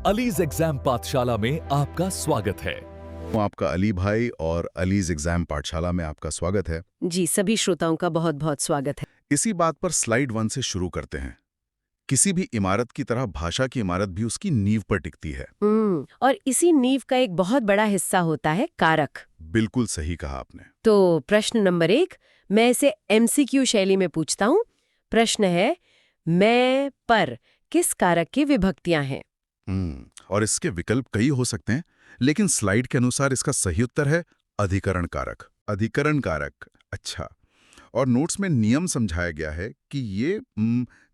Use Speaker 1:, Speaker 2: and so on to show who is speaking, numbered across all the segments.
Speaker 1: Allies exam पाठशाला में आपका स्वागत है।
Speaker 2: आपका अली भाई और अलीज एग्जाम पाठशाला में आपका स्वागत है।
Speaker 3: जी, सभी श्रोताओं का बहुत बहुत स्वागत है।
Speaker 2: इसी बात पर स्लाइड 1 से शुरू करते हैं। किसी भी इमारत की तरह भाषा की इमारत भी उसकी नींव पर टिकती है।
Speaker 3: और इसी नींव का एक बहुत बड़ा हिस्सा होता है कारक।
Speaker 2: बिल्कुल सही कहा आपने।
Speaker 3: तो प्रश्न नंबर 1, मैं इसे एमसीक्यू शैली में पूछता हूँ। प्रश्न है, मैं पर किस कारक की विभक्तियां हैं?
Speaker 2: और इसके विकल्प कई हो सकते हैं, लेकिन स्लाइड के अनुसार इसका सही उत्तर है अधिकरण कारक। अधिकरण कारक, अच्छा। और नोट्स में नियम समझाया गया है कि ये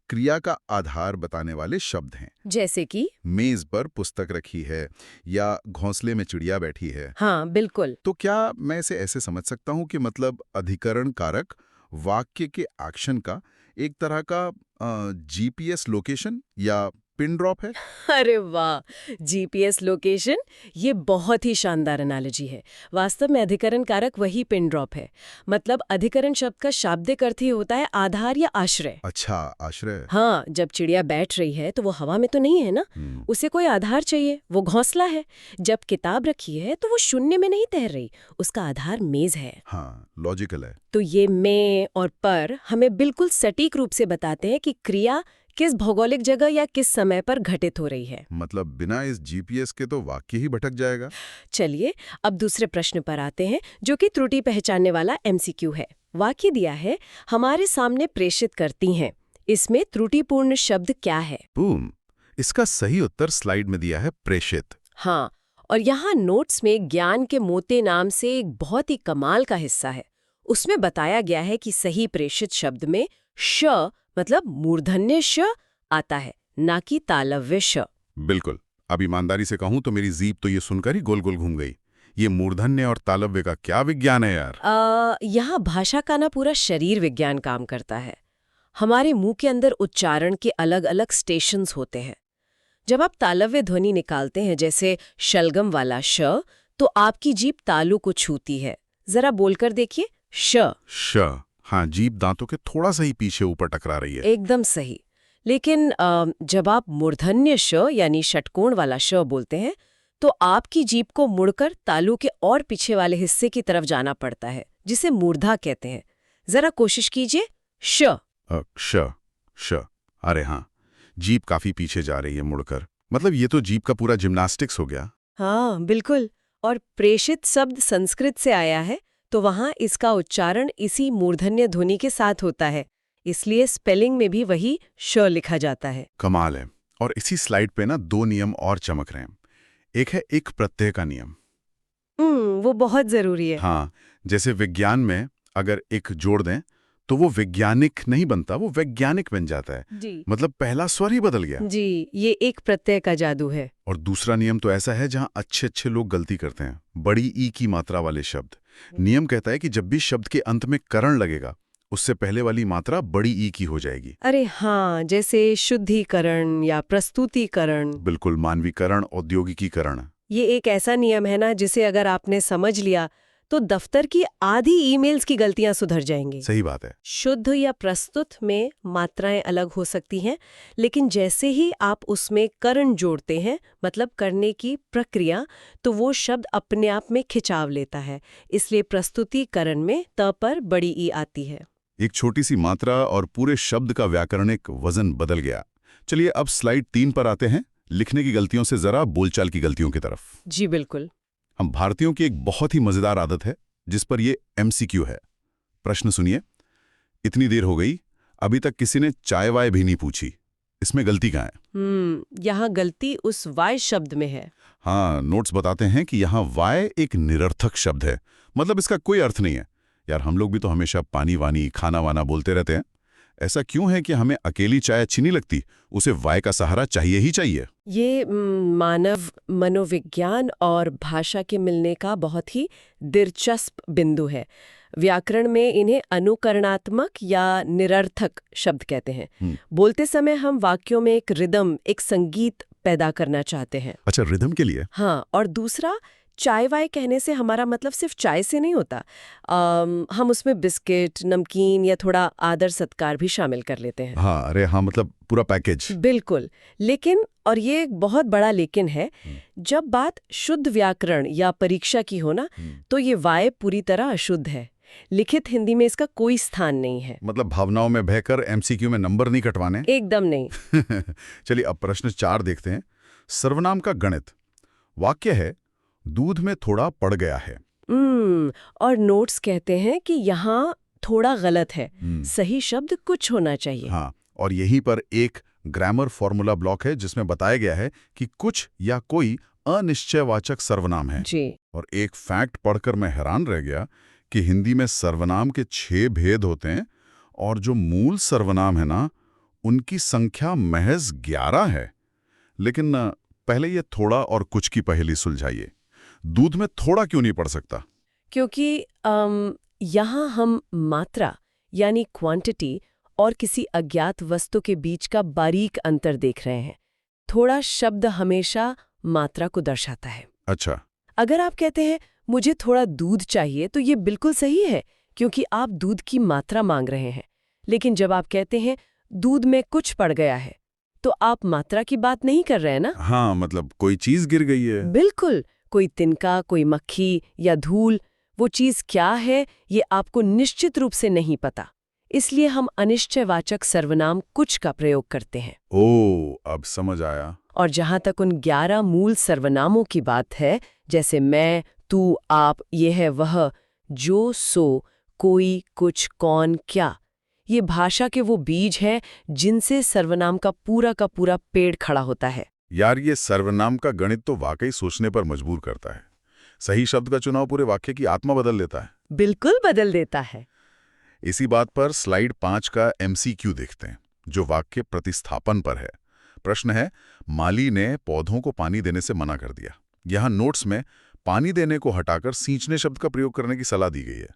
Speaker 2: क्रिया का आधार बताने वाले शब्द हैं।
Speaker 3: जैसे कि
Speaker 2: मेज पर पुस्तक रखी है या घोंसले में चिड़िया बैठी है।
Speaker 3: हाँ, बिल्कुल।
Speaker 2: तो क्या मैं इसे ऐसे समझ सकता हूँ कि मतलब अधिकरण कारक वाक्य के एक्शन का एक तरह का जीपीएस लोकेशन या पिन ड्रॉप है?
Speaker 3: अरे वाह, जीपीएस लोकेशन, ये बहुत ही शानदार एनालॉजी है। वास्तव में अधिकरण कारक वही पिन ड्रॉप है। मतलब अधिकरण शब्द का शाब्दिक अर्थ ही होता है आधार या आश्रय।
Speaker 2: अच्छा, आश्रय।
Speaker 3: हाँ, जब चिड़िया बैठ रही है तो वो हवा में तो नहीं है ना, उसे कोई आधार चाहिए, वो घोंसला है। जब किताब रखी है तो वो शून्य में नहीं तैर रही, उसका आधार मेज है।
Speaker 2: हाँ, लॉजिकल है।
Speaker 3: तो ये मैं और पर हमें बिल्कुल सटीक रूप से बताते हैं कि क्रिया किस भौगोलिक जगह या किस समय पर घटित हो रही है।
Speaker 2: मतलब बिना इस जीपीएस के तो वाक्य ही भटक जाएगा।
Speaker 3: चलिए अब दूसरे प्रश्न पर आते हैं, जो कि त्रुटि पहचानने वाला एमसीक्यू है। वाक्य दिया है, हमारे सामने प्रेषित करती हैं। इसमें त्रुटिपूर्ण शब्द क्या है?
Speaker 2: बूम, इसका सही उत्तर स्लाइड में दिया है, प्रेषित।
Speaker 3: हाँ, और यहाँ नोट्स में ज्ञान के मोते नाम से एक बहुत ही कमाल का हिस्सा है। उसमें बताया गया है कि सही प्रेषित शब्द में श मतलब मूर्धन्य श आता है, ना कि तालव्य श।
Speaker 2: बिल्कुल। अब ईमानदारी से कहूं तो मेरी जीभ तो ये सुनकर ही गोल गोल घूम गई। ये मूर्धन्य और तालव्य का क्या विज्ञान है यार?
Speaker 3: यहाँ भाषा का ना पूरा शरीर विज्ञान काम करता है। हमारे मुंह के अंदर उच्चारण के अलग अलग स्टेशंस होते हैं। जब आप तालव्य ध्वनि निकालते हैं, जैसे शलगम वाला श, तो आपकी जीभ तालु को छूती है। जरा बोलकर देखिए, श।
Speaker 2: श, हाँ, जीभ दांतों के थोड़ा सा ही पीछे ऊपर टकरा रही है।
Speaker 3: एकदम सही। लेकिन जब आप मूर्धन्य श यानी षटकोण वाला श बोलते हैं, तो आपकी जीभ को मुड़कर तालु के और पीछे वाले हिस्से की तरफ जाना पड़ता है, जिसे मूर्धा कहते हैं। जरा कोशिश कीजिए, श।
Speaker 2: श। अरे हाँ, जीभ काफी पीछे जा रही है मुड़कर। मतलब ये तो जीभ का पूरा जिम्नास्टिक्स हो गया।
Speaker 3: हाँ, बिल्कुल। और प्रेषित शब्द संस्कृत से आया है, तो वहाँ इसका उच्चारण इसी मूर्धन्य ध्वनि के साथ होता है। इसलिए स्पेलिंग में भी वही श लिखा जाता है।
Speaker 2: कमाल है। और इसी स्लाइड पे ना 2 नियम और चमक रहे हैं। एक है एक प्रत्यय का नियम।
Speaker 3: वो बहुत जरूरी है।
Speaker 2: हाँ, जैसे विज्ञान में अगर एक जोड़ दें तो वो वैज्ञानिक नहीं बनता, वो वैज्ञानिक बन जाता है।
Speaker 3: जी।
Speaker 2: मतलब पहला स्वर ही बदल गया।
Speaker 3: जी, ये एक प्रत्यय का जादू है।
Speaker 2: और दूसरा नियम तो ऐसा है जहां अच्छे अच्छे लोग गलती करते हैं, बड़ी ई की मात्रा वाले शब्द। नियम कहता है कि जब भी शब्द के अंत में करण लगेगा, उससे पहले वाली मात्रा बड़ी ई की हो जाएगी।
Speaker 3: अरे हाँ, जैसे शुद्धिकरण या प्रस्तुतिकरण।
Speaker 2: बिल्कुल, मानवीकरण, औद्योगिकीकरण।
Speaker 3: ये एक ऐसा नियम है ना, जिसे अगर आपने समझ लिया तो दफ्तर की आधी ईमेल्स की गलतियां सुधर जाएंगी।
Speaker 2: सही बात है।
Speaker 3: शुद्ध या प्रस्तुत में मात्राएं अलग हो सकती हैं, लेकिन जैसे ही आप उसमें करण जोड़ते हैं, मतलब करने की प्रक्रिया, तो वो शब्द अपने आप में खिंचाव लेता है। इसलिए प्रस्तुतिकरण में त पर बड़ी ई आती है।
Speaker 2: एक छोटी सी मात्रा और पूरे शब्द का व्याकरणिक वजन बदल गया। चलिए अब स्लाइड 3 पर आते हैं, लिखने की गलतियों से जरा बोलचाल की गलतियों की तरफ।
Speaker 3: जी बिल्कुल।
Speaker 2: हम भारतीयों की एक बहुत ही मजेदार आदत है, जिस पर ये एमसीक्यू है। प्रश्न सुनिए, इतनी देर हो गई, अभी तक किसी ने चाय वाय भी नहीं पूछी। इसमें गलती कहाँ है?
Speaker 3: यहाँ गलती उस वाय शब्द में है।
Speaker 2: हाँ, नोट्स बताते हैं कि यहाँ वाय एक निरर्थक शब्द है। मतलब इसका कोई अर्थ नहीं है। यार, हम लोग भी तो हमेशा पानी वानी, खाना वाना बोलते रहते हैं। ऐसा क्यों है कि हमें अकेली चाय अच्छी नहीं लगती, उसे वाय का सहारा चाहिए ही चाहिए?
Speaker 3: ये मानव मनोविज्ञान और भाषा के मिलने का बहुत ही दिलचस्प बिंदु है। व्याकरण में इन्हें अनुकरणात्मक या निरर्थक शब्द कहते हैं। बोलते समय हम वाक्यों में एक रिदम, एक संगीत पैदा करना चाहते हैं।
Speaker 2: अच्छा, रिदम के लिए?
Speaker 3: हाँ, और दूसरा चाय वाय कहने से हमारा मतलब सिर्फ चाय से नहीं होता। हम उसमें बिस्किट, नमकीन या थोड़ा आदर सत्कार भी शामिल कर लेते हैं।
Speaker 2: हाँ, अरे हाँ, मतलब पूरा पैकेज।
Speaker 3: बिल्कुल। लेकिन, और ये एक बहुत बड़ा लेकिन है, जब बात शुद्ध व्याकरण या परीक्षा की हो ना, तो ये वाय पूरी तरह अशुद्ध है। लिखित हिंदी में इसका कोई स्थान नहीं है।
Speaker 2: मतलब भावनाओं में बहकर एमसीक्यू में नंबर नहीं कटवाने।
Speaker 3: एकदम नहीं।
Speaker 2: चलिए अब प्रश्न 4 देखते हैं। सर्वनाम का गणित। वाक्य है, दूध में थोड़ा पड़ गया है।
Speaker 3: और नोट्स कहते हैं कि यहाँ थोड़ा गलत है, सही शब्द कुछ होना चाहिए।
Speaker 2: हाँ, और यहीं पर एक ग्रामर फॉर्मूला ब्लॉक है जिसमें बताया गया है कि कुछ या कोई अनिश्चयवाचक सर्वनाम है।
Speaker 3: जी।
Speaker 2: और एक फैक्ट पढ़कर मैं हैरान रह गया कि हिंदी में सर्वनाम के 6 भेद होते हैं और जो मूल सर्वनाम है ना, उनकी संख्या महज 11 है। लेकिन पहले ये थोड़ा और कुछ की पहेली सुलझाइए। दूध में थोड़ा क्यों नहीं पड़ सकता?
Speaker 3: क्योंकि यहाँ हम मात्रा यानी क्वांटिटी और किसी अज्ञात वस्तु के बीच का बारीक अंतर देख रहे हैं। थोड़ा शब्द हमेशा मात्रा को दर्शाता है।
Speaker 2: अच्छा।
Speaker 3: अगर आप कहते हैं मुझे थोड़ा दूध चाहिए, तो ये बिल्कुल सही है, क्योंकि आप दूध की मात्रा मांग रहे हैं। लेकिन जब आप कहते हैं दूध में कुछ पड़ गया है, तो आप मात्रा की बात नहीं कर रहे हैं ना।
Speaker 2: हाँ, मतलब कोई चीज गिर गई है।
Speaker 3: बिल्कुल। कोई तिनका, कोई मक्खी या धूल, वो चीज क्या है ये आपको निश्चित रूप से नहीं पता। इसलिए हम अनिश्चयवाचक सर्वनाम कुछ का प्रयोग करते हैं।
Speaker 2: ओह, अब समझ आया।
Speaker 3: और जहां तक उन 11 मूल सर्वनामों की बात है, जैसे मैं, तू, आप, ये है वह, जो, सो, कोई, कुछ, कौन, क्या, ये भाषा के वो बीज हैं जिनसे सर्वनाम का पूरा पेड़ खड़ा होता है।
Speaker 2: यार, ये सर्वनाम का गणित तो वाकई सोचने पर मजबूर करता है। सही शब्द का चुनाव पूरे वाक्य की आत्मा बदल देता है।
Speaker 3: बिल्कुल बदल देता है।
Speaker 2: इसी बात पर स्लाइड 5 का एमसीक्यू देखते हैं, जो वाक्य प्रतिस्थापन पर है। प्रश्न है, माली ने पौधों को पानी देने से मना कर दिया। यहाँ नोट्स में पानी देने को हटाकर सींचने शब्द का प्रयोग करने की सलाह दी गई है।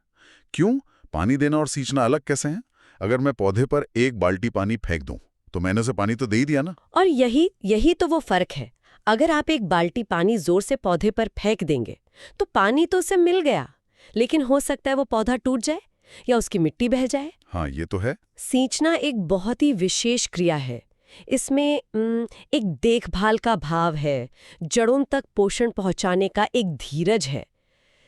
Speaker 2: क्यों? पानी देना और सींचना अलग कैसे हैं? अगर मैं पौधे पर 1 बाल्टी पानी फेंक दूं, तो मैंने उसे पानी तो दे ही दिया ना।
Speaker 3: और यही तो वो फर्क है। अगर आप 1 बाल्टी पानी जोर से पौधे पर फेंक देंगे, तो पानी तो उसे मिल गया, लेकिन हो सकता है वो पौधा टूट जाए या उसकी मिट्टी बह जाए।
Speaker 2: हाँ, ये तो है।
Speaker 3: सींचना एक बहुत ही विशेष क्रिया है। इसमें एक देखभाल का भाव है, जड़ों तक पोषण पहुंचाने का एक धीरज है।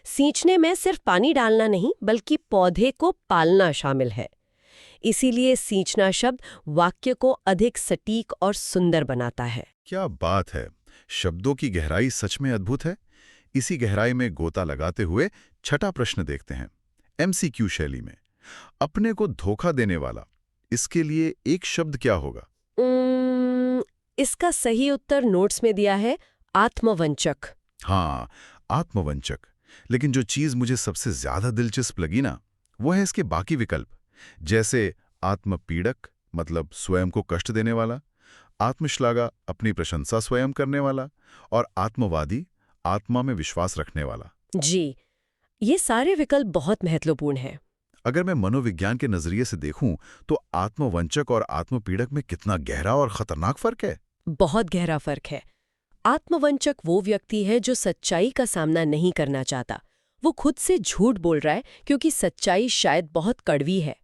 Speaker 3: सींचने में सिर्फ पानी डालना नहीं, बल्कि पौधे को पालना शामिल है। इसीलिए सींचना शब्द वाक्य को अधिक सटीक और सुंदर बनाता है।
Speaker 2: क्या बात है! शब्दों की गहराई सच में अद्भुत है। इसी गहराई में गोता लगाते हुए छठा प्रश्न देखते हैं, एमसीक्यू शैली में। अपने को धोखा देने वाला, इसके लिए एक शब्द क्या होगा?
Speaker 3: इसका सही उत्तर नोट्स में दिया है, आत्मवंचक।
Speaker 2: हाँ, आत्मवंचक। लेकिन जो चीज मुझे सबसे ज्यादा दिलचस्प लगी ना, वो है इसके बाकी विकल्प। जैसे आत्मपीड़क, मतलब स्वयं को कष्ट देने वाला, आत्मश्लाघा, अपनी प्रशंसा स्वयं करने वाला, और आत्मवादी, आत्मा में विश्वास रखने वाला।
Speaker 3: जी, ये सारे विकल्प बहुत महत्वपूर्ण हैं।
Speaker 2: अगर मैं मनोविज्ञान के नजरिए से देखूं, तो आत्मवंचक और आत्मपीड़क में कितना गहरा और खतरनाक फर्क है।
Speaker 3: बहुत गहरा फर्क है। आत्मवंचक वो व्यक्ति है जो सच्चाई का सामना नहीं करना चाहता। वो खुद से झूठ बोल रहा है क्योंकि सच्चाई शायद बहुत कड़वी है।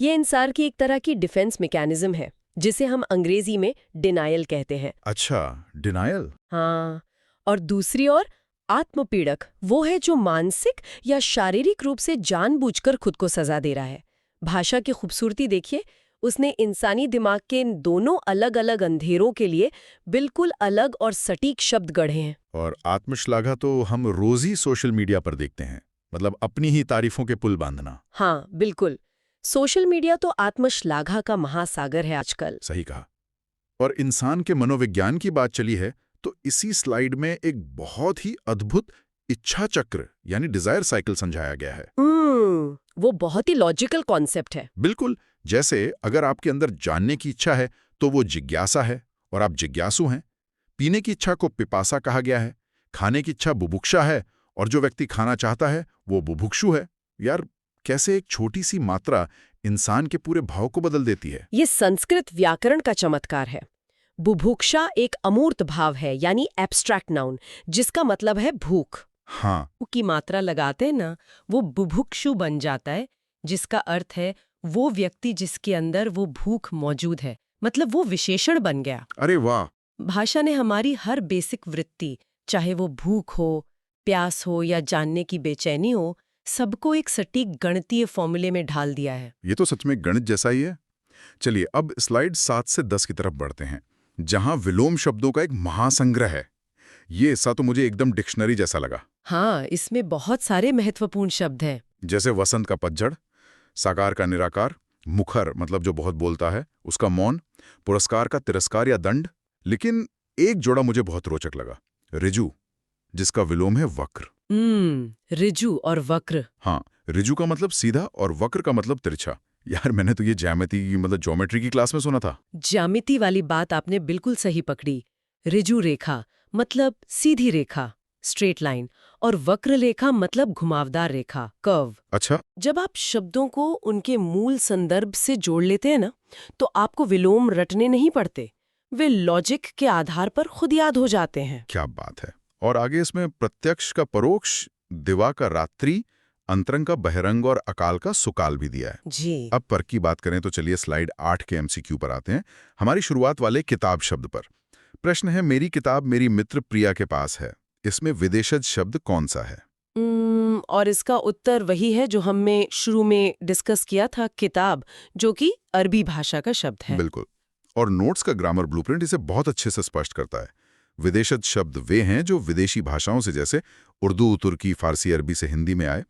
Speaker 3: ये इंसान की एक तरह की डिफेंस मैकेनिज्म है, जिसे हम अंग्रेजी में डिनायल कहते हैं।
Speaker 2: अच्छा, डिनायल।
Speaker 3: हाँ। और दूसरी ओर आत्मपीड़क वो है जो मानसिक या शारीरिक रूप से जानबूझकर खुद को सजा दे रहा है। भाषा की खूबसूरती देखिए, उसने इंसानी दिमाग के इन दोनों अलग अलग अंधेरों के लिए बिल्कुल अलग और सटीक शब्द गढ़े हैं।
Speaker 2: और आत्मश्लाघा तो हम रोज ही सोशल मीडिया पर देखते हैं, मतलब अपनी ही तारीफों के पुल बांधना।
Speaker 3: हाँ, बिल्कुल। सोशल मीडिया तो आत्मश्लाघा का महासागर है आजकल।
Speaker 2: सही कहा। और इंसान के मनोविज्ञान की बात चली है, तो इसी स्लाइड में एक बहुत ही अद्भुत इच्छा चक्र यानी डिजायर साइकिल समझाया गया है।
Speaker 3: वो बहुत ही लॉजिकल कॉन्सेप्ट है।
Speaker 2: बिल्कुल। जैसे अगर आपके अंदर जानने की इच्छा है, तो वो जिज्ञासा है और आप जिज्ञासु हैं। पीने की इच्छा को पिपासा कहा गया है। खाने की इच्छा बुभुक्षा है और जो व्यक्ति खाना चाहता है वो बुभुक्षु है। यार, कैसे एक छोटी सी मात्रा इंसान के पूरे भाव को बदल देती है।
Speaker 3: ये संस्कृत व्याकरण का चमत्कार है। बुभुक्षा एक अमूर्त भाव है, यानी एब्स्ट्रैक्ट नाउन, जिसका मतलब है भूख।
Speaker 2: हाँ,
Speaker 3: की मात्रा लगाते हैं ना, वो बुभुक्षु बन जाता है, जिसका अर्थ है वो व्यक्ति जिसके अंदर वो भूख मौजूद है, मतलब वो विशेषण बन गया।
Speaker 2: अरे वाह।
Speaker 3: भाषा ने हमारी हर बेसिक वृत्ति, चाहे वो भूख हो, प्यास हो या जानने की बेचैनी हो, सबको एक सटीक गणितीय फॉर्मूले में ढाल दिया है।
Speaker 2: ये तो सच में गणित जैसा ही है। चलिए अब स्लाइड 7 से 10 की तरफ बढ़ते हैं, जहां विलोम शब्दों का एक महासंग्रह है। ये हिस्सा तो मुझे एकदम डिक्शनरी जैसा लगा।
Speaker 3: हाँ, इसमें बहुत सारे महत्वपूर्ण शब्द हैं।
Speaker 2: जैसे वसंत का पतझड़, साकार का निराकार, मुखर मतलब जो बहुत बोलता है उसका मौन, पुरस्कार का तिरस्कार या दंड। लेकिन एक जोड़ा मुझे बहुत रोचक लगा, ऋजु, जिसका विलोम है वक्र।
Speaker 3: ऋजु और वक्र।
Speaker 2: हाँ, ऋजु का मतलब सीधा और वक्र का मतलब तिरछा। यार मैंने तो ये ज्योमेट्री की क्लास में सुना था।
Speaker 3: ज्यामिति वाली बात आपने बिल्कुल सही पकड़ी। ऋजु रेखा मतलब सीधी रेखा, स्ट्रेट लाइन, और वक्र रेखा मतलब घुमावदार रेखा, कर्व।
Speaker 2: अच्छा।
Speaker 3: जब आप शब्दों को उनके मूल संदर्भ से जोड़ लेते हैं ना, तो आपको विलोम रटने नहीं पड़ते, वे लॉजिक के आधार पर खुद याद हो जाते हैं।
Speaker 2: क्या बात है। और आगे इसमें प्रत्यक्ष का परोक्ष, दिवा का रात्रि, अंतरंग का बहिरंग और अकाल का सुकाल भी दिया है।
Speaker 3: जी।
Speaker 2: अब पर की बात करें तो चलिए स्लाइड 8 के एमसीक्यू पर आते हैं, हमारी शुरुआत वाले किताब शब्द पर। प्रश्न है, मेरी किताब मेरी मित्र प्रिया के पास है, इसमें विदेशज शब्द कौन सा है?
Speaker 3: और इसका उत्तर वही है जो हमने शुरू में डिस्कस किया था, किताब, जो कि अरबी भाषा का शब्द है।
Speaker 2: बिल्कुल। और नोट्स का ग्रामर ब्लूप्रिंट इसे बहुत अच्छे से स्पष्ट करता है। विदेशज शब्द वे हैं जो विदेशी भाषाओं से, जैसे उर्दू, तुर्की, फारसी, अरबी से हिंदी में आए।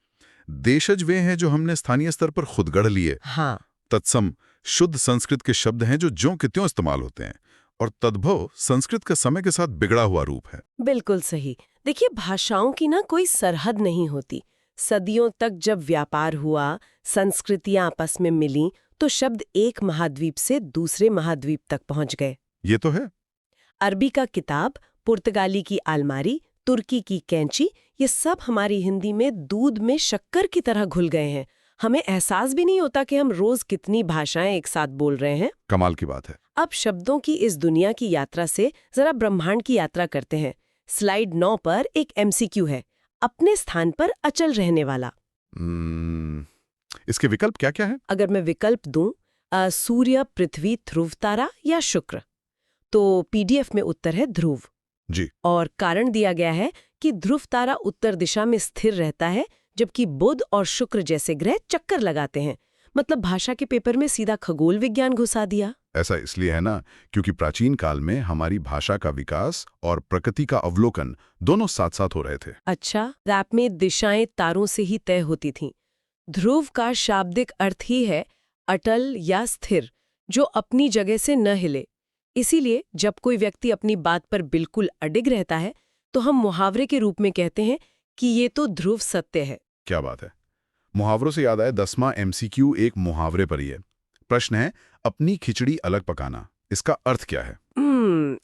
Speaker 2: देशज वे हैं जो हमने स्थानीय स्तर पर खुद गढ़ लिए।
Speaker 3: हाँ।
Speaker 2: तत्सम शुद्ध संस्कृत के शब्द हैं जो ज्यों के त्यों इस्तेमाल होते हैं। और तद्भव संस्कृत का समय के साथ बिगड़ा हुआ रूप है।
Speaker 3: बिल्कुल सही। देखिए, भाषाओं की ना कोई सरहद नहीं होती। सदियों तक जब व्यापार हुआ, संस्कृतियां आपस में मिलीं, तो शब्द एक महाद्वीप से दूसरे महाद्वीप तक पहुंच गए।
Speaker 2: ये तो है।
Speaker 3: अरबी का किताब, पुर्तगाली की अलमारी, तुर्की की कैंची, ये सब हमारी हिंदी में दूध में शक्कर की तरह घुल गए हैं। हमें एहसास भी नहीं होता कि हम रोज कितनी भाषाएं एक साथ बोल रहे हैं।
Speaker 2: कमाल की बात है।
Speaker 3: अब शब्दों की इस दुनिया की यात्रा से जरा ब्रह्मांड की यात्रा करते हैं। स्लाइड 9 पर एक एमसीक्यू है, अपने स्थान पर अचल रहने वाला।
Speaker 2: इसके विकल्प क्या क्या है?
Speaker 3: अगर मैं विकल्प दूं, सूर्य, पृथ्वी, ध्रुव तारा या शुक्र, तो पीडीएफ में उत्तर है ध्रुव।
Speaker 2: जी।
Speaker 3: और कारण दिया गया है कि ध्रुव तारा उत्तर दिशा में स्थिर रहता है, जबकि बुध और शुक्र जैसे ग्रह चक्कर लगाते हैं। मतलब भाषा के पेपर में सीधा खगोल विज्ञान घुसा दिया।
Speaker 2: ऐसा इसलिए है ना, क्योंकि प्राचीन काल में हमारी भाषा का विकास और प्रकृति का अवलोकन दोनों साथ साथ हो रहे थे।
Speaker 3: अच्छा, रैप में दिशाएं तारों से ही तय होती थीं। ध्रुव का शाब्दिक अर्थ ही है अटल या स्थिर, जो अपनी जगह से न हिले। इसीलिए जब कोई व्यक्ति अपनी बात पर बिल्कुल अडिग रहता है, तो हम मुहावरे के रूप में कहते हैं कि ये तो ध्रुव सत्य है।
Speaker 2: क्या बात है। मुहावरों से याद आया, 10वां एमसीक्यू एक मुहावरे पर ही है। प्रश्न है, अपनी खिचड़ी अलग पकाना, इसका अर्थ क्या है?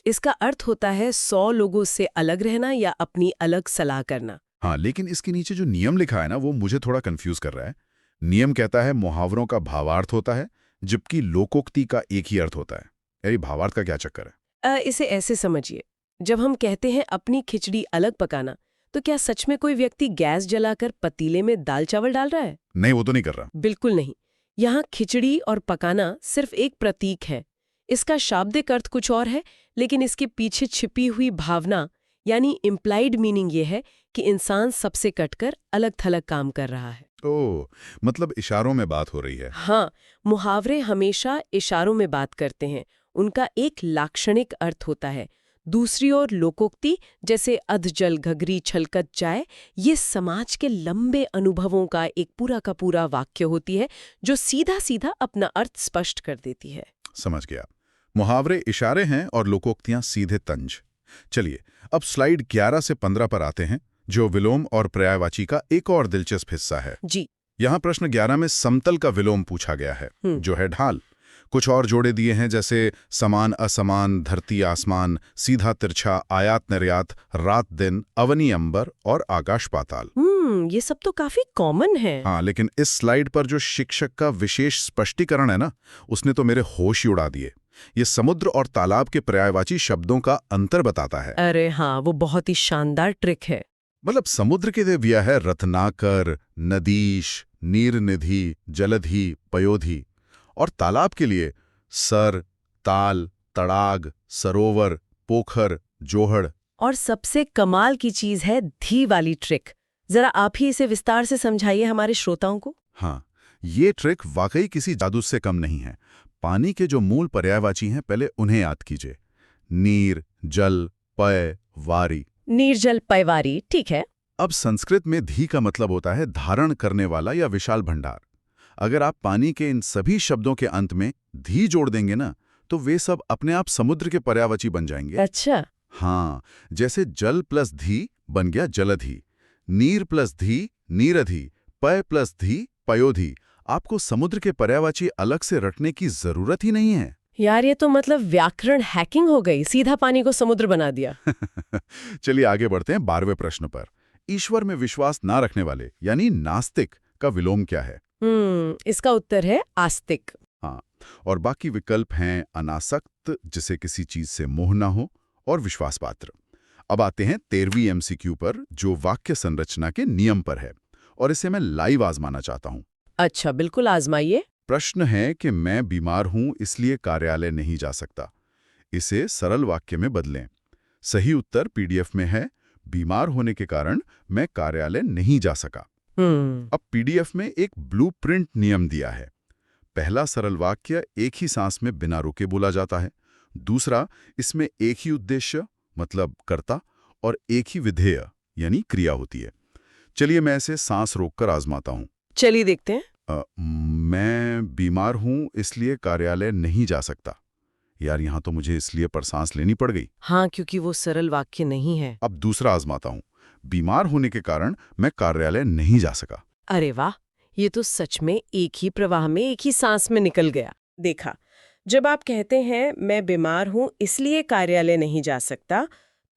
Speaker 3: इसका अर्थ होता है 100 लोगों से अलग रहना या अपनी अलग सलाह करना।
Speaker 2: हाँ, लेकिन इसके नीचे जो नियम लिखा है ना, वो मुझे थोड़ा कंफ्यूज कर रहा है। नियम कहता है मुहावरों का भावार्थ होता है, जबकि लोकोक्ति का एक ही अर्थ होता है। यानी भावार्थ का क्या चक्कर है?
Speaker 3: इसे ऐसे समझिए, जब हम कहते हैं अपनी खिचड़ी अलग पकाना, तो क्या सच में कोई व्यक्ति गैस जलाकर पतीले में दाल चावल डाल रहा है?
Speaker 2: नहीं, वो तो नहीं कर रहा।
Speaker 3: बिल्कुल नहीं। यहाँ खिचड़ी और पकाना सिर्फ एक प्रतीक है। इसका शाब्दिक अर्थ कुछ और है, लेकिन इसके पीछे छिपी हुई भावना यानी इम्प्लाइड मीनिंग ये है कि इंसान सबसे कटकर अलग थलग काम कर रहा है।
Speaker 2: ओह, मतलब इशारों में बात हो रही है।
Speaker 3: हाँ, मुहावरे हमेशा इशारों में बात करते हैं। उनका एक लाक्षणिक अर्थ होता है। दूसरी ओर लोकोक्ति, जैसे अधजल घघरी छलकत जाए, ये समाज के लंबे अनुभवों का एक पूरा का पूरा वाक्य होती है, जो सीधा सीधा अपना अर्थ स्पष्ट कर देती है।
Speaker 2: समझ गया। मुहावरे इशारे हैं और लोकोक्तियां सीधे तंज। चलिए अब स्लाइड 11 से 15 पर आते हैं, जो विलोम और पर्यायवाची का एक और दिलचस्प हिस्सा है।
Speaker 3: जी।
Speaker 2: यहाँ प्रश्न 11 में समतल का विलोम पूछा गया है, जो है ढाल। कुछ और जोड़े दिए हैं, जैसे समान असमान, धरती आसमान, सीधा तिरछा, आयात निर्यात, रात दिन, अवनी अंबर और आकाश पाताल।
Speaker 3: ये सब तो काफी कॉमन है।
Speaker 2: हाँ, लेकिन इस स्लाइड पर जो शिक्षक का विशेष स्पष्टीकरण है ना, उसने तो मेरे होश ही उड़ा दिए। ये समुद्र और तालाब के पर्यायवाची शब्दों का अंतर बताता है।
Speaker 3: अरे हाँ, वो बहुत ही शानदार ट्रिक है।
Speaker 2: मतलब समुद्र के लिए दिया है रत्नाकर, नदीश, नीरनिधि, जलधि, पयोधि, और तालाब के लिए सर, ताल, तड़ाग, सरोवर, पोखर, जोहड़।
Speaker 3: और सबसे कमाल की चीज है धी वाली ट्रिक। जरा आप ही इसे विस्तार से समझाइए हमारे श्रोताओं को।
Speaker 2: हाँ, ये ट्रिक वाकई किसी जादू से कम नहीं है। पानी के जो मूल पर्यायवाची हैं पहले उन्हें याद कीजिए। नीर, जल, पय, वारी।
Speaker 3: निर्जल पैवारी, ठीक है।
Speaker 2: अब संस्कृत में धी का मतलब होता है धारण करने वाला या विशाल भंडार। अगर आप पानी के इन सभी शब्दों के अंत में धी जोड़ देंगे ना, तो वे सब अपने आप समुद्र के पर्यायवाची बन जाएंगे।
Speaker 3: अच्छा।
Speaker 2: हाँ, जैसे जल प्लस धी बन गया जलधि, नीर प्लस धी नीरधि, पय प्लस धी पयोधि। आपको समुद्र के पर्यायवाची अलग से रटने की जरूरत ही नहीं है।
Speaker 3: यार, ये तो मतलब व्याकरण हैकिंग हो गई, सीधा पानी को समुद्र बना दिया।
Speaker 2: चलिए आगे बढ़ते हैं 12वें प्रश्न पर। ईश्वर में विश्वास ना रखने वाले यानी नास्तिक का विलोम क्या है?
Speaker 3: इसका उत्तर है आस्तिक।
Speaker 2: हाँ, और बाकी विकल्प हैं अनासक्त, जिसे किसी चीज से मोह ना हो, और विश्वास पात्र। अब आते हैं 13वीं MCQ पर, जो वाक्य संरचना के नियम पर है, और इसे मैं लाइव आजमाना चाहता हूं।
Speaker 3: अच्छा, बिल्कुल आजमाइए।
Speaker 2: प्रश्न है कि मैं बीमार हूं इसलिए कार्यालय नहीं जा सकता। इसे सरल वाक्य में बदलें। सही उत्तर PDF में है, बीमार होने के कारण मैं कार्यालय नहीं जा सका। अब PDF में एक ब्लूप्रिंट नियम दिया है। पहला सरल वाक्य एक ही सांस में बिना रुके बोला जाता है। दूसरा, इसमें एक ही उद्देश्य मतलब कर्ता और एक ही विधेय यानी क्रिया होती है। चलिए मैं इसे सांस रोककर आजमाता हूं।
Speaker 3: चलिए देखते हैं।
Speaker 2: मैं बीमार हूं इसलिए कार्यालय नहीं जा सकता। यार, यहां तो मुझे इसलिए पर सांस लेनी पड़ गई।
Speaker 3: हाँ, क्योंकि वो सरल वाक्य नहीं है।
Speaker 2: अब दूसरा आजमाता हूं। बीमार होने के कारण मैं कार्यालय नहीं जा सका।
Speaker 3: अरे वाह, ये तो सच में एक ही प्रवाह में एक ही सांस में निकल गया। देखा, जब आप कहते हैं मैं बीमार हूं इसलिए कार्यालय नहीं जा सकता,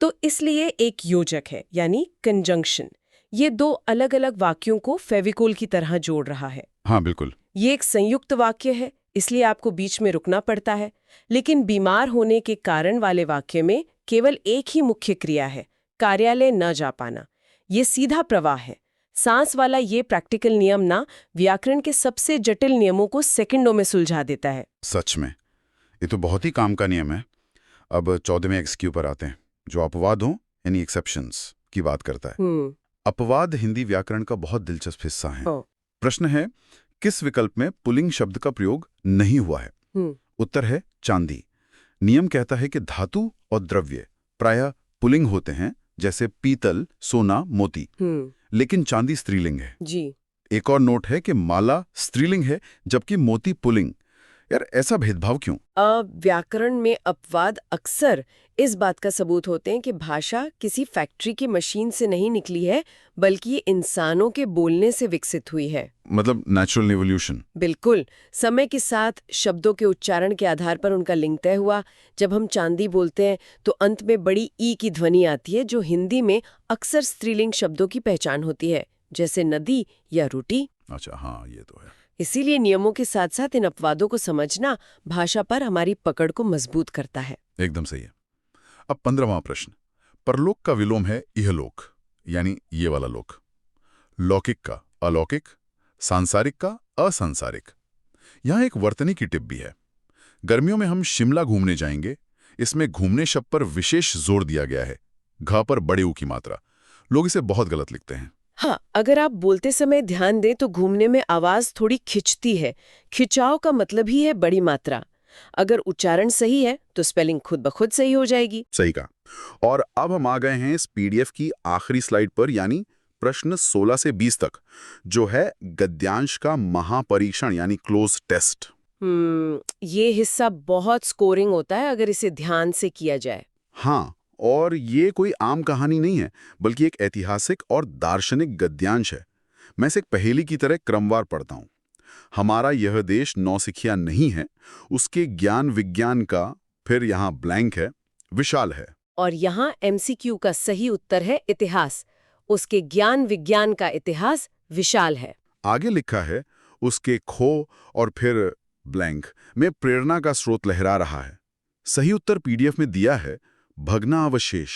Speaker 3: तो इसलिए एक योजक है यानी कंजंक्शन। ये दो अलग अलग वाक्यों को फेविकोल की तरह जोड़ रहा है।
Speaker 2: हाँ बिल्कुल।
Speaker 3: ये एक संयुक्त वाक्य है, इसलिए आपको बीच में रुकना पड़ता है। लेकिन बीमार होने के कारण वाले वाक्य में केवल एक ही मुख्य क्रिया है, कार्यालय न जा पाना। ये सीधा प्रवाह है। सांस वाला ये प्रैक्टिकल नियम ना व्याकरण के सबसे जटिल नियमों को सेकंडों में सुलझा देता है।
Speaker 2: सच में, ये तो बहुत ही काम का नियम है। अब 14वें XQ पर आते हैं, जो अपवाद हो यानी एक्सेप्शंस की बात करता है। अपवाद हिंदी व्याकरण का बहुत दिलचस्प हिस्सा है। प्रश्न है, किस विकल्प में पुल्लिंग शब्द का प्रयोग नहीं हुआ है? उत्तर है चांदी। नियम कहता है कि धातु और द्रव्य प्रायः पुल्लिंग होते हैं, जैसे पीतल, सोना, मोती। लेकिन चांदी स्त्रीलिंग है
Speaker 3: जी।
Speaker 2: एक और नोट है कि माला स्त्रीलिंग है जबकि मोती पुल्लिंग। यार, ऐसा भेदभाव क्यों?
Speaker 3: व्याकरण में अपवाद अक्सर इस बात का सबूत होते हैं कि भाषा किसी फैक्ट्री की मशीन से नहीं निकली है, बल्कि ये इंसानों के बोलने से विकसित हुई है।
Speaker 2: मतलब नेचुरल इवोल्यूशन।
Speaker 3: बिल्कुल। समय के साथ शब्दों के उच्चारण के आधार पर उनका लिंग तय हुआ। जब हम चांदी बोलते हैं तो अंत में बड़ी ई की ध्वनि आती है, जो हिंदी में अक्सर स्त्रीलिंग शब्दों की पहचान होती है, जैसे नदी या रोटी।
Speaker 2: अच्छा, हाँ, ये तो है।
Speaker 3: इसीलिए नियमों के साथ साथ इन अपवादों को समझना भाषा पर हमारी पकड़ को मजबूत करता है।
Speaker 2: एकदम सही है। अब 15वां प्रश्न। परलोक का विलोम है इहलोक, यानी ये वाला लोक। लौकिक का अलौकिक, सांसारिक का असंसारिक। यहाँ एक वर्तनी की टिप भी है। गर्मियों में हम शिमला घूमने जाएंगे। इसमें घूमने शब्द पर विशेष जोर दिया गया है, घ पर बड़े ऊ की मात्रा। लोग इसे बहुत गलत लिखते हैं।
Speaker 3: हाँ, अगर आप बोलते समय ध्यान दें तो घूमने में आवाज थोड़ी खिंचती है। खिंचाव का मतलब ही है बड़ी मात्रा। अगर उच्चारण सही है तो स्पेलिंग खुद ब खुद सही हो जाएगी।
Speaker 2: सही कहा। और अब हम आ गए हैं इस PDF की आखिरी स्लाइड पर, यानी प्रश्न 16 से 20 तक, जो है गद्यांश का महापरीक्षण यानी क्लोज टेस्ट।
Speaker 3: ये हिस्सा बहुत स्कोरिंग होता है अगर इसे ध्यान से किया जाए।
Speaker 2: हाँ, और ये कोई आम कहानी नहीं है, बल्कि एक ऐतिहासिक और दार्शनिक गद्यांश है। मैं इसे एक पहेली की तरह क्रमवार पढ़ता हूँ। हमारा यह देश नौसिखिया नहीं है, उसके ज्ञान विज्ञान का, फिर यहाँ ब्लैंक है, विशाल है।
Speaker 3: और यहाँ MCQ का सही उत्तर है इतिहास। उसके ज्ञान विज्ञान का इतिहास विशाल है।
Speaker 2: आगे लिखा है, उसके खो और फिर ब्लैंक में प्रेरणा का स्रोत लहरा रहा है। सही उत्तर PDF में दिया है भग्नावशेष।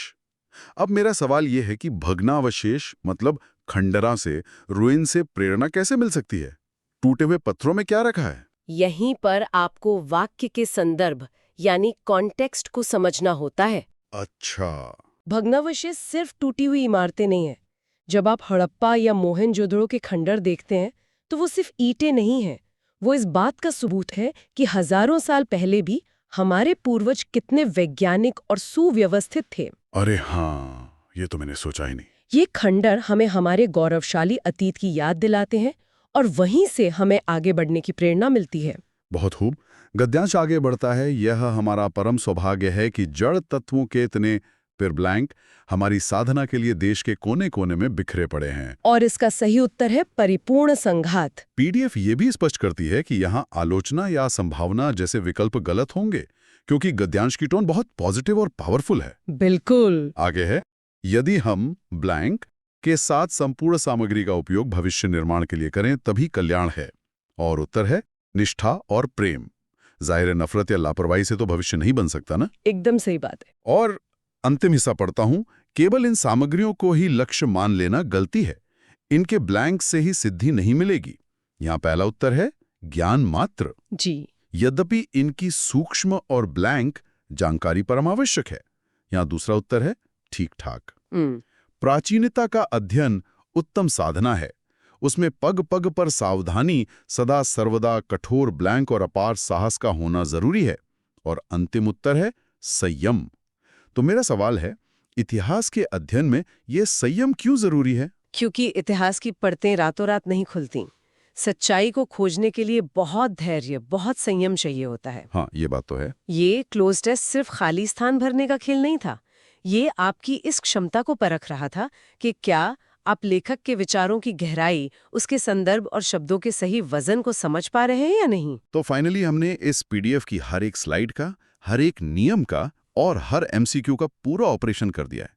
Speaker 2: अब मेरा सवाल ये है कि भग्नावशेष मतलब खंडरा से, रुइन से प्रेरणा कैसे मिल सकती है? टूटे हुए पत्थरों में क्या रखा है?
Speaker 3: यहीं पर आपको वाक्य के संदर्भ यानी कॉन्टेक्स्ट को समझना होता है।
Speaker 2: अच्छा।
Speaker 3: भग्नावशेष सिर्फ टूटी हुई इमारतें नहीं है। जब आप हड़प्पा या मोहनजोदड़ो के खंडर देखते हैं तो वो सिर्फ ईंटें नहीं हैं, वो इस बात का सबूत है कि हजारों साल पहले भी हमारे पूर्वज कितने वैज्ञानिक और सुव्यवस्थित थे।
Speaker 2: अरे हाँ, ये तो मैंने सोचा ही नहीं।
Speaker 3: ये खंडर हमें हमारे गौरवशाली अतीत की याद दिलाते हैं और वहीं से हमें आगे बढ़ने की प्रेरणा मिलती है।
Speaker 2: बहुत खूब। गद्यांश आगे बढ़ता है, यह हमारा परम सौभाग्य है कि जड़ तत्वों के इतने फिर ब्लैंक हमारी साधना के लिए देश के कोने कोने में बिखरे पड़े हैं।
Speaker 3: और इसका सही उत्तर है परिपूर्ण संघात।
Speaker 2: पीडीएफ ये भी स्पष्ट करती है कि यहाँ आलोचना या संभावना जैसे विकल्प गलत होंगे, क्योंकि गद्यांश की टोन बहुत पॉजिटिव और पावरफुल है।
Speaker 3: बिल्कुल।
Speaker 2: आगे है, यदि हम ब्लैंक के साथ संपूर्ण सामग्री का उपयोग भविष्य निर्माण के लिए करें तभी कल्याण है। और उत्तर है निष्ठा और प्रेम। जाहिर है नफरत या लापरवाही से तो भविष्य नहीं बन सकता ना।
Speaker 3: एकदम सही बात है।
Speaker 2: और अंतिम हिस्सा पढ़ता हूं, केवल इन सामग्रियों को ही लक्ष्य मान लेना गलती है। इनके ब्लैंक से ही सिद्धि नहीं मिलेगी। यहां पहला उत्तर है ज्ञान मात्र।
Speaker 3: जी।
Speaker 2: यद्यपि इनकी सूक्ष्म और ब्लैंक जानकारी परम आवश्यक है। यहां दूसरा उत्तर है ठीक ठाक। प्राचीनता का अध्ययन उत्तम साधना है। उसमें पग पग पर सावधानी, सदा सर्वदा कठोर ब्लैंक और अपार साहस का होना जरूरी है। और अंतिम उत्तर है संयम। तो मेरा सवाल है, इतिहास के अध्ययन में ये संयम क्यों जरूरी है?
Speaker 3: क्योंकि इतिहास की परतें रातों रात नहीं खुलती। सच्चाई को खोजने के लिए बहुत धैर्य, बहुत संयम चाहिए होता है।
Speaker 2: हाँ, ये बात तो है।
Speaker 3: ये क्लोज टेस्ट सिर्फ खाली स्थान भरने का खेल नहीं था। ये आपकी इस क्षमता को परख रहा था कि क्या आप लेखक के विचारों की गहराई, उसके संदर्भ और शब्दों के सही वजन को समझ पा रहे हैं या नहीं।
Speaker 2: तो फाइनली हमने इस पीडीएफ की हर एक स्लाइड का, हर एक नियम का और हर एमसीक्यू का पूरा ऑपरेशन कर दिया है।